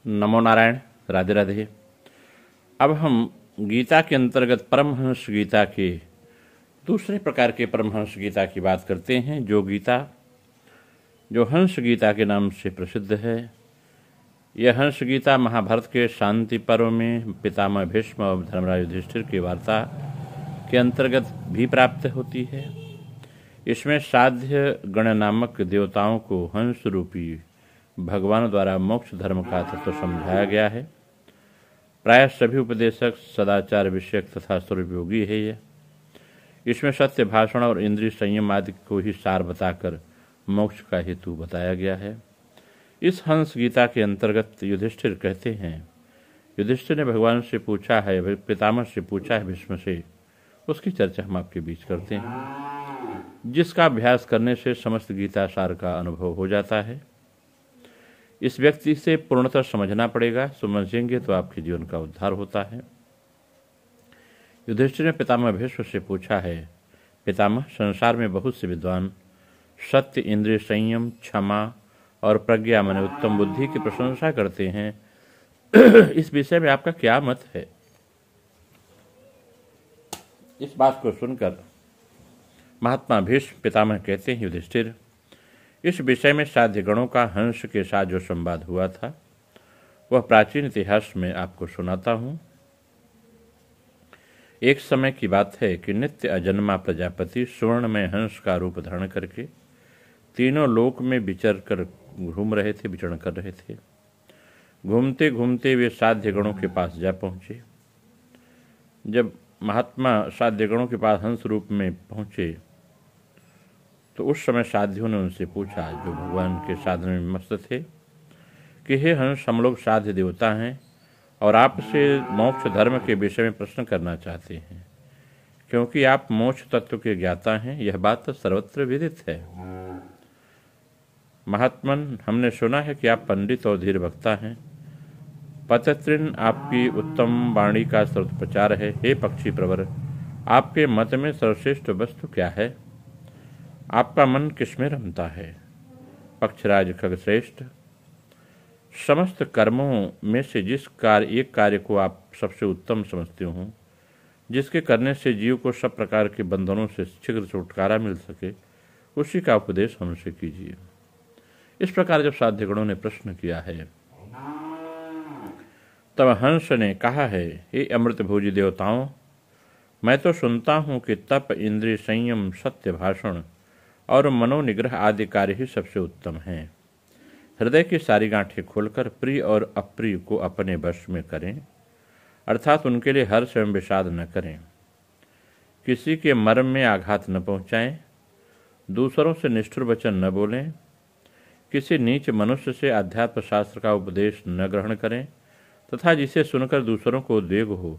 नमो नारायण। राधे राधे। अब हम गीता के अंतर्गत परमहंस गीता के दूसरे प्रकार के परमहंस गीता की बात करते हैं, जो हंस गीता के नाम से प्रसिद्ध है। यह हंस गीता महाभारत के शांति पर्व में पितामह भीष्म और धर्मराज युधिष्ठिर की वार्ता के अंतर्गत भी प्राप्त होती है। इसमें साध्य गण नामक देवताओं को हंस रूपी भगवान द्वारा मोक्ष धर्म का तत्व समझाया गया है। प्रायः सभी उपदेशक सदाचार विषयक तथा स्वरूपयोगी है। यह इसमें सत्य भाषण और इंद्रिय संयम आदि को ही सार बताकर मोक्ष का हेतु बताया गया है। इस हंस गीता के अंतर्गत युधिष्ठिर कहते हैं, युधिष्ठिर ने भगवान से पूछा है, पितामह से पूछा है भीष्म से, उसकी चर्चा हम आपके बीच करते हैं, जिसका अभ्यास करने से समस्त गीता सार का अनुभव हो जाता है। इस व्यक्ति से पूर्णतः समझना पड़ेगा, समझेंगे तो आपके जीवन का उद्धार होता है। युधिष्ठिर ने पितामह भीष्म से पूछा है, पितामह, संसार में बहुत से विद्वान सत्य, इंद्रिय संयम, क्षमा और प्रज्ञा माने उत्तम बुद्धि की प्रशंसा करते हैं। इस विषय में आपका क्या मत है? इस बात को सुनकर महात्मा भीष्म पितामह कहते हैं, युधिष्ठिर, इस विषय में साध्य गणों का हंस के साथ जो संवाद हुआ था वह प्राचीन इतिहास में आपको सुनाता हूँ। एक समय की बात है कि नित्य अजन्मा प्रजापति स्वर्ण में हंस का रूप धारण करके तीनों लोक में विचरण कर रहे थे। घूमते घूमते वे साध्य गणों के पास जा पहुँचे। जब महात्मा साध्य गणों के पास हंस रूप में पहुँचे तो उस समय साध्यों ने उनसे पूछा, जो भगवान के साधन में मस्त थे, कि हे हंस, हम लोग साध्य देवता हैं और आपसे मोक्ष धर्म के विषय में प्रश्न करना चाहते हैं, क्योंकि आप मोक्ष तत्व के ज्ञाता हैं। यह बात तो सर्वत्र विदित है। महात्मन, हमने सुना है कि आप पंडित और धीर वक्ता हैं। पतत्रिन, आपकी उत्तम वाणी का सर्वत्र प्रचार है। हे पक्षी प्रवर, आपके मत में सर्वश्रेष्ठ वस्तु क्या है? आपका मन किसमें रमता है? पक्षराज खगश्रेष्ठ, समस्त कर्मों में से जिस एक कार्य को आप सबसे उत्तम समझते हो, जिसके करने से जीव को सब प्रकार के बंधनों से शीघ्र छुटकारा मिल सके, उसी का उपदेश हमसे कीजिए। इस प्रकार जब साध्यगणों ने प्रश्न किया है तब हंस ने कहा है, हे अमृत भोजी देवताओं, मैं तो सुनता हूँ कि तप, इंद्रिय संयम, सत्य भाषण और मनोनिग्रह आदि कार्य ही सबसे उत्तम हैं। हृदय की सारी गांठें खोलकर प्रिय और अप्रिय को अपने वश में करें, अर्थात उनके लिए हर्ष एवं विषाद न करें, किसी के मर्म में आघात न पहुंचाएं, दूसरों से निष्ठुर वचन न बोलें, किसी नीच मनुष्य से अध्यात्म शास्त्र का उपदेश न ग्रहण करें तथा जिसे सुनकर दूसरों को उद्वेग हो,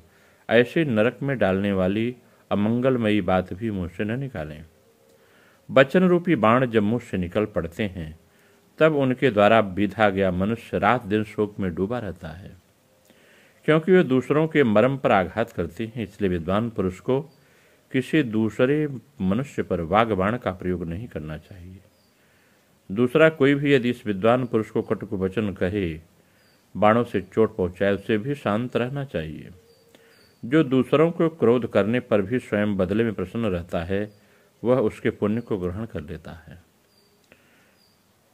ऐसे नरक में डालने वाली अमंगलमयी बात भी मुँह से न निकालें। वचन रूपी बाण जब मुँह से निकल पड़ते हैं तब उनके द्वारा विधा गया मनुष्य रात दिन शोक में डूबा रहता है, क्योंकि वे दूसरों के मर्म पर आघात करते हैं। इसलिए विद्वान पुरुष को किसी दूसरे मनुष्य पर वाग बाण का प्रयोग नहीं करना चाहिए। दूसरा कोई भी यदि इस विद्वान पुरुष को कटुक वचन कहे, बाणों से चोट पहुंचाए, उसे भी शांत रहना चाहिए। जो दूसरों को क्रोध करने पर भी स्वयं बदले में प्रसन्न रहता है, वह उसके पुण्य को ग्रहण कर लेता है।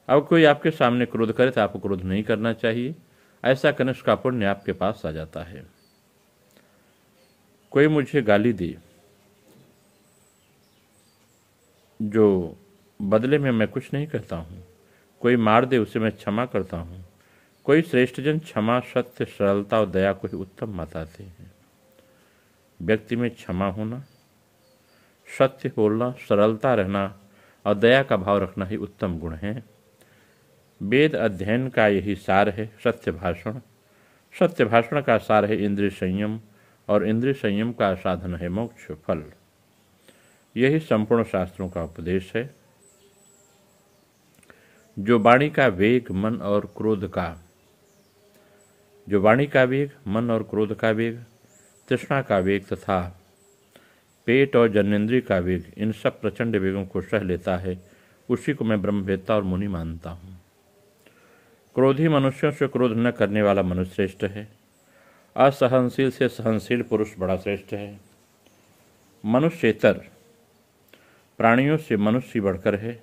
अब कोई आपके सामने क्रोध करे तो आपको क्रोध नहीं करना चाहिए, ऐसा करने उसका पुण्य आपके पास आ जाता है। कोई मुझे गाली दे, जो बदले में मैं कुछ नहीं कहता हूँ, कोई मार दे, उसे मैं क्षमा करता हूँ। कोई श्रेष्ठजन क्षमा, सत्य, सरलता और दया को ही उत्तम बताते हैं। व्यक्ति में क्षमा होना, सत्य बोलना, सरलता रहना और दया का भाव रखना ही उत्तम गुण हैं। वेद अध्ययन का यही सार है सत्य भाषण। सत्य भाषण का सार है इंद्रिय संयम और इंद्रिय संयम का साधन है मोक्ष फल। यही संपूर्ण शास्त्रों का उपदेश है। जो वाणी का वेग, मन और क्रोध का वेग, तृष्णा का वेग तथा पेट और जन्नेन्द्रिय का वेग, इन सब प्रचंड वेगों को सह लेता है, उसी को मैं ब्रह्मवेत्ता और मुनि मानता हूँ। क्रोधी मनुष्यों से क्रोध न करने वाला मनुष्य श्रेष्ठ है। असहनशील से सहनशील पुरुष बड़ा श्रेष्ठ है। मनुष्येतर प्राणियों से मनुष्य ही बढ़कर है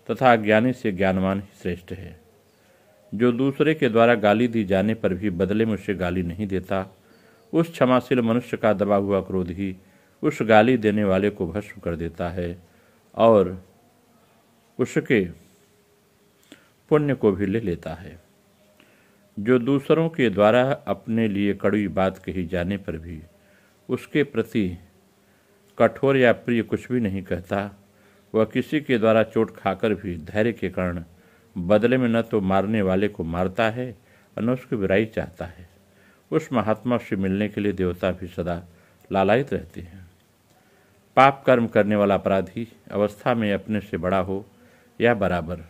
तथा अज्ञानी से ज्ञानवान ही श्रेष्ठ है। जो दूसरे के द्वारा गाली दी जाने पर भी बदले में उसे गाली नहीं देता, उस क्षमाशील मनुष्य का दबा हुआ क्रोध ही उस गाली देने वाले को भस्म कर देता है और उसके पुण्य को भी ले लेता है। जो दूसरों के द्वारा अपने लिए कड़वी बात कही जाने पर भी उसके प्रति कठोर या प्रिय कुछ भी नहीं कहता, वह किसी के द्वारा चोट खाकर भी धैर्य के कारण बदले में न तो मारने वाले को मारता है और न उसकी बुराई चाहता है। उस महात्मा से मिलने के लिए देवता भी सदा लालायित रहते हैं। पाप कर्म करने वाला अपराधी अवस्था में अपने से बड़ा हो या बराबर,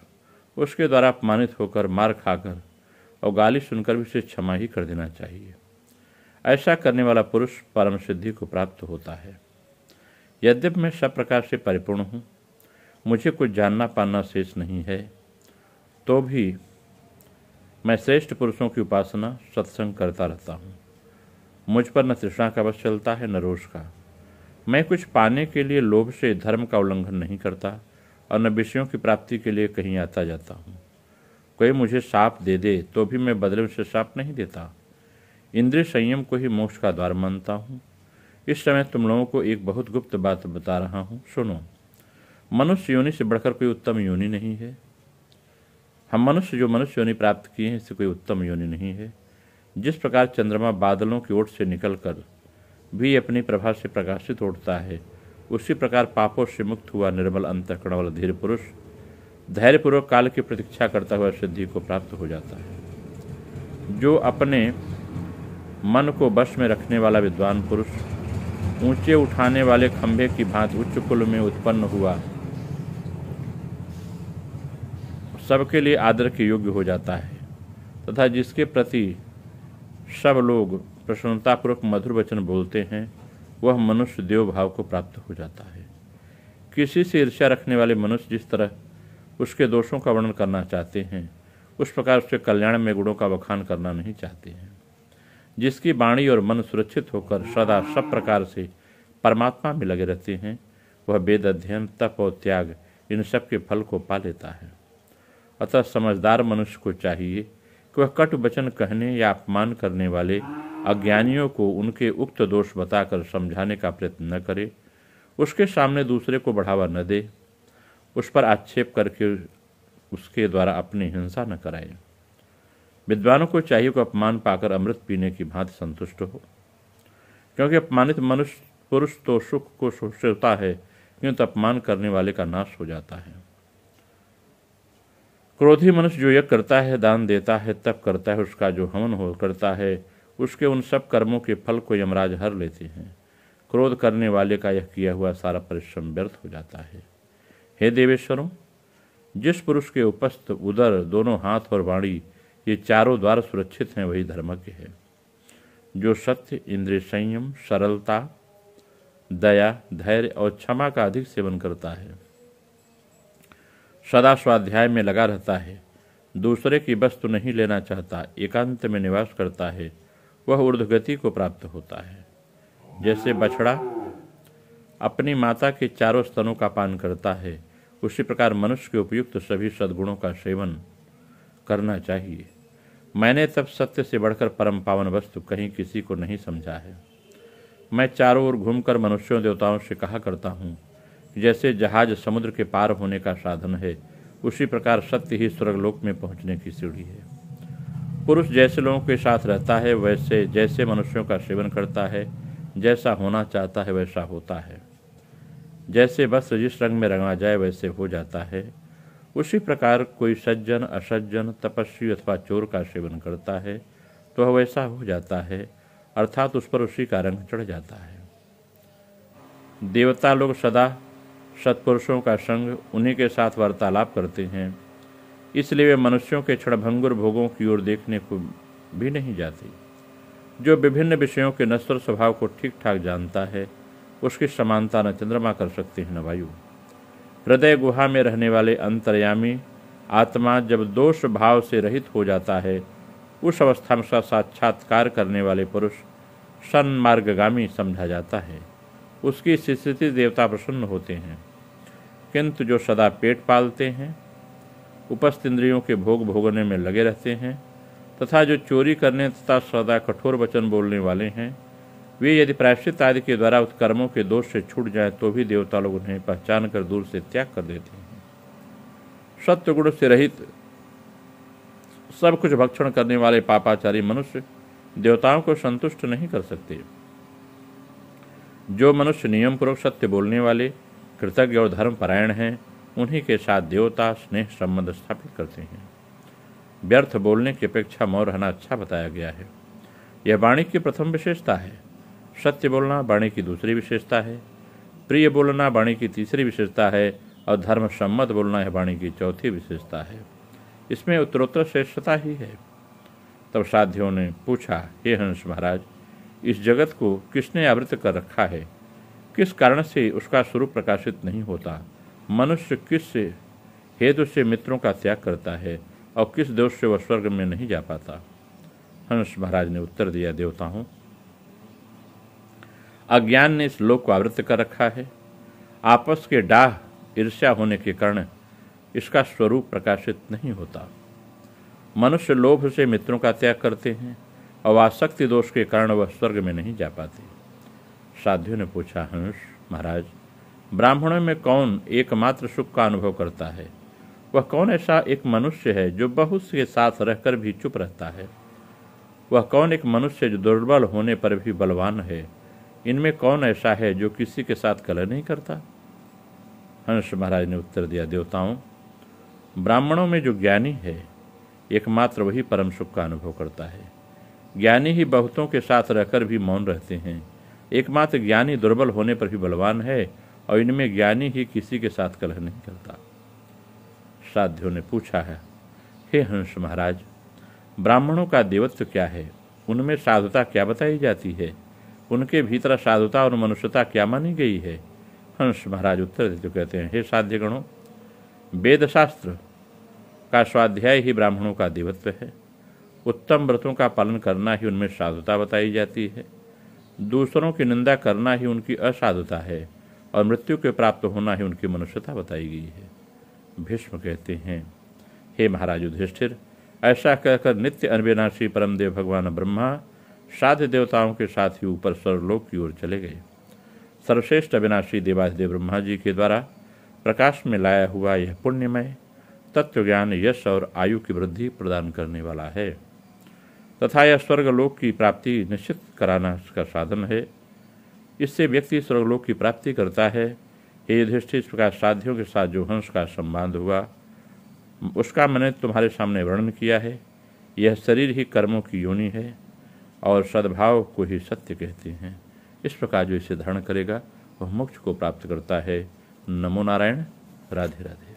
उसके द्वारा अपमानित होकर मार खाकर और गाली सुनकर भी उसे क्षमा ही कर देना चाहिए। ऐसा करने वाला पुरुष परम सिद्धि को प्राप्त होता है। यद्यपि मैं सब प्रकार से परिपूर्ण हूँ, मुझे कुछ जानना पाना शेष नहीं है, तो भी मैं श्रेष्ठ पुरुषों की उपासना सत्संग करता रहता हूँ। मुझ पर न तृष्णा का वश चलता है न रोष का। मैं कुछ पाने के लिए लोभ से धर्म का उल्लंघन नहीं करता और न विषयों की प्राप्ति के लिए कहीं आता जाता हूँ। कोई मुझे शाप दे दे तो भी मैं बदले में उसे शाप नहीं देता। इंद्रिय संयम को ही मोक्ष का द्वार मानता हूँ। इस समय तुम लोगों को एक बहुत गुप्त बात बता रहा हूँ, सुनो। मनुष्य योनि से बढ़कर कोई उत्तम योनि नहीं है। हम मनुष्य जो मनुष्य योनि प्राप्त किए हैं, इससे कोई उत्तम योनि नहीं है। जिस प्रकार चंद्रमा बादलों की ओट से निकलकर भी अपनी प्रभा से प्रकाशित होता है, उसी प्रकार पापों से मुक्त हुआ निर्मल अंतःकरण वाला धीर पुरुष धैर्यपूर्वक काल की प्रतीक्षा करता हुआ सिद्धि को प्राप्त हो जाता है। जो अपने मन को वश में रखने वाला विद्वान पुरुष ऊंचे उठाने वाले खंभे की भांति उच्च कुल में उत्पन्न हुआ सबके लिए आदर के योग्य हो जाता है तथा जिसके प्रति सब लोग प्रसन्नतापूर्वक मधुर वचन बोलते हैं, वह मनुष्य देव भाव को प्राप्त हो जाता है। किसी से ईर्ष्या रखने वाले मनुष्य जिस तरह उसके दोषों का वर्णन करना चाहते हैं, उस प्रकार उसके कल्याण में गुणों का बखान करना नहीं चाहते हैं। जिसकी वाणी और मन सुरक्षित होकर सदा सब प्रकार से परमात्मा में लगे रहते हैं, वह वेद अध्ययन, तप और त्याग इन सब के फल को पा लेता है। अतः समझदार मनुष्य को चाहिए कि वह कटु वचन कहने या अपमान करने वाले अज्ञानियों को उनके उक्त दोष बताकर समझाने का प्रयत्न न करे, उसके सामने दूसरे को बढ़ावा न दे, उस पर आक्षेप करके उसके द्वारा अपनी हिंसा न कराए। विद्वानों को चाहिए कि अपमान पाकर अमृत पीने की भांति संतुष्ट हो, क्योंकि अपमानित मनुष्य पुरुष तो सुख को सोचता है, किंतु अपमान करने वाले का नाश हो जाता है। क्रोधी मनुष्य जो यज्ञ करता है, दान देता है, तप करता है, उसका जो हवन हो करता है, उसके उन सब कर्मों के फल को यमराज हर लेते हैं। क्रोध करने वाले का यह किया हुआ सारा परिश्रम व्यर्थ हो जाता है। हे देवेश्वरों, जिस पुरुष के उपस्थ उदर, दोनों हाथ और वाणी ये चारों द्वार सुरक्षित हैं, वही धर्मज्ञ है। जो सत्य, इंद्रिय संयम, सरलता, दया, धैर्य और क्षमा का अधिक सेवन करता है, सदा स्वाध्याय में लगा रहता है, दूसरे की वस्तु नहीं लेना चाहता, एकांत में निवास करता है, वह ऊर्ध्वगति को प्राप्त होता है। जैसे बछड़ा अपनी माता के चारों स्तनों का पान करता है, उसी प्रकार मनुष्य के उपयुक्त सभी सद्गुणों का सेवन करना चाहिए। मैंने तब सत्य से बढ़कर परम पावन वस्तु कहीं किसी को नहीं समझा है। मैं चारों ओर घूमकर मनुष्यों देवताओं से कहा करता हूँ, जैसे जहाज समुद्र के पार होने का साधन है, उसी प्रकार सत्य ही स्वर्गलोक में पहुँचने की सीढ़ी है। पुरुष जैसे लोगों के साथ रहता है, वैसे जैसे मनुष्यों का सेवन करता है, जैसा होना चाहता है वैसा होता है। जैसे वस्त्र जिस रंग में रंगा जाए वैसे हो जाता है, उसी प्रकार कोई सज्जन, असज्जन, तपस्वी अथवा चोर का सेवन करता है तो वह वैसा हो जाता है, अर्थात उस पर उसी का रंग चढ़ जाता है। देवता लोग सदा सत्पुरुषों का संग, उन्हीं के साथ वार्तालाप करते हैं, इसलिए वे मनुष्यों के क्षणभंगुर भोगों की ओर देखने को भी नहीं जाते। जो विभिन्न विषयों के नश्वर स्वभाव को ठीक ठाक जानता है, उसकी समानता न चंद्रमा कर सकते हैं न वायु। हृदय गुहा में रहने वाले अंतर्यामी आत्मा जब दोष भाव से रहित हो जाता है, उस अवस्था में उसका साक्षात्कार करने वाले पुरुष सन्मार्गगामी समझा जाता है। उसकी स्थिति देवता प्रसन्न होते हैं। किंतु जो सदा पेट पालते हैं, उपस्थ इंद्रियों के भोग भोगने में लगे रहते हैं तथा जो चोरी करने तथा सदा कठोर वचन बोलने वाले हैं, वे यदि प्रायश्चित आदि के द्वारा उस कर्मों के दोष से छूट जाएं तो भी देवता लोग उन्हें पहचान कर दूर से त्याग कर देते हैं। सत्य गुण से रहित सब कुछ भक्षण करने वाले पापाचारी मनुष्य देवताओं को संतुष्ट नहीं कर सकते। जो मनुष्य नियम पूर्वक सत्य बोलने वाले, कृतज्ञ और धर्मपरायण हैं, उन्हीं के साथ देवता स्नेह संबंध स्थापित करते हैं। व्यर्थ बोलने की अपेक्षा मौन रहना अच्छा बताया गया है। यह वाणी की प्रथम विशेषता है। सत्य बोलना वाणी की दूसरी विशेषता है। प्रिय बोलना वाणी की तीसरी विशेषता है और धर्म सम्मत बोलना है वाणी की चौथी विशेषता है। इसमें उत्तरोत्तर श्रेष्ठता ही है। तब साध्यों ने पूछा, हे हंस महाराज, इस जगत को किसने आवृत कर रखा है? किस कारण से उसका स्वरूप प्रकाशित नहीं होता? मनुष्य किस हेतु से मित्रों का त्याग करता है और किस दोष से वह स्वर्ग में नहीं जा पाता? हंस महाराज ने उत्तर दिया, देवताओं, अज्ञान ने इस लोक को आवृत कर रखा है। आपस के डाह ईर्ष्या होने के कारण इसका स्वरूप प्रकाशित नहीं होता। मनुष्य लोभ से मित्रों का त्याग करते हैं और आसक्ति दोष के कारण वह स्वर्ग में नहीं जा पाते। साध्यों ने पूछा, हंस महाराज, ब्राह्मणों में कौन एकमात्र सुख का अनुभव करता है? वह कौन ऐसा एक मनुष्य है जो बहुत के साथ रहकर भी चुप रहता है? वह कौन एक मनुष्य जो दुर्बल होने पर भी बलवान है? इनमें कौन ऐसा है जो किसी के साथ कलह नहीं करता? हंस महाराज ने उत्तर दिया, देवताओं, ब्राह्मणों में जो ज्ञानी है एकमात्र वही परम सुख का अनुभव करता है। ज्ञानी ही बहुतों के साथ रहकर भी मौन रहते हैं। एकमात्र ज्ञानी दुर्बल होने पर भी बलवान है और इनमें ज्ञानी ही किसी के साथ कलह नहीं करता। साध्यों ने पूछा है, हे हंस महाराज, ब्राह्मणों का देवत्व क्या है? उनमें साधुता क्या बताई जाती है? उनके भीतर साधुता और मनुष्यता क्या मानी गई है? हंस महाराज उत्तर देते कहते हैं, हे साध्यगणों, वेद शास्त्र का स्वाध्याय ही ब्राह्मणों का देवत्व है। उत्तम व्रतों का पालन करना ही उनमें साधुता बताई जाती है। दूसरों की निंदा करना ही उनकी असाधुता है और मृत्यु के प्राप्त होना ही उनकी मनुष्यता बताई गई है। भीष्म कहते हैं, हे महाराज युधिष्ठिर, ऐसा कहकर नित्य अविनाशी परमदेव भगवान ब्रह्मा साध्य देवताओं के साथ ही ऊपर स्वर्गलोक की ओर चले गए। सर्वश्रेष्ठ अविनाशी देवाधिदेव ब्रह्मा जी के द्वारा प्रकाश में लाया हुआ यह पुण्यमय तत्व ज्ञान यश और आयु की वृद्धि प्रदान करने वाला है तथा यह स्वर्गलोक की प्राप्ति निश्चित कराना इसका साधन है। इससे व्यक्ति स्वर्गलोक की प्राप्ति करता है। हे युधिष्ठिर, इस प्रकार साध्यों के साथ जो हंस का संबंध हुआ उसका मैंने तुम्हारे सामने वर्णन किया है। यह शरीर ही कर्मों की योनि है और सद्भाव को ही सत्य कहते हैं। इस प्रकार जो इसे धारण करेगा वह मोक्ष को प्राप्त करता है। नमो नारायण। राधे राधे।